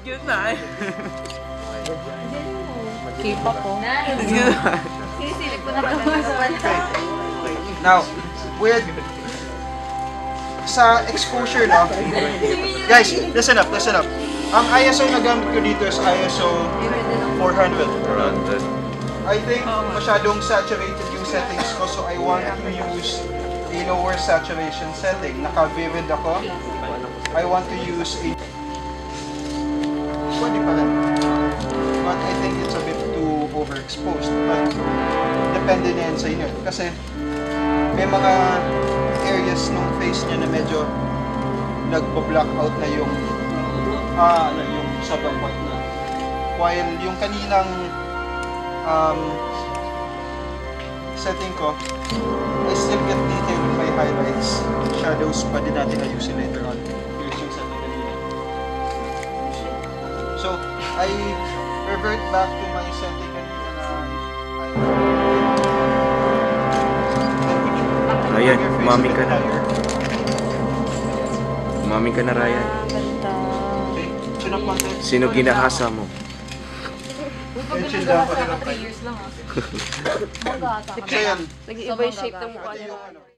Cute na eh. K-pop po. Sinisilip ko na pala sa banta. Now, with sa exposure na, guys, listen up. Ang ISO na gamit ko dito is ISO 400. I think masyadong saturated yung settings ko, so I want to use a lower saturation setting. Naka-vivid ako. I want to use a... Pwede pa rin. But I think it's a bit too overexposed. But depende na yan sa inyo. Kasi may mga areas ng face niya na medyo nagpo-block out na yung yung sobrang part na. While yung kaninang setting ko, I still get detail with my highlights. Shadows pa din natin ayusin later on. Here's yung setting kanina. So, I revert back to my setting kanina na Ryan, umami ka na. Umami ka na, Ryan. Okay, chin up konti. Sino ginahasa mo? Chin down pa rin. 3 years lang ah. So yan, Nag-iiba yung shape ng mukha niya.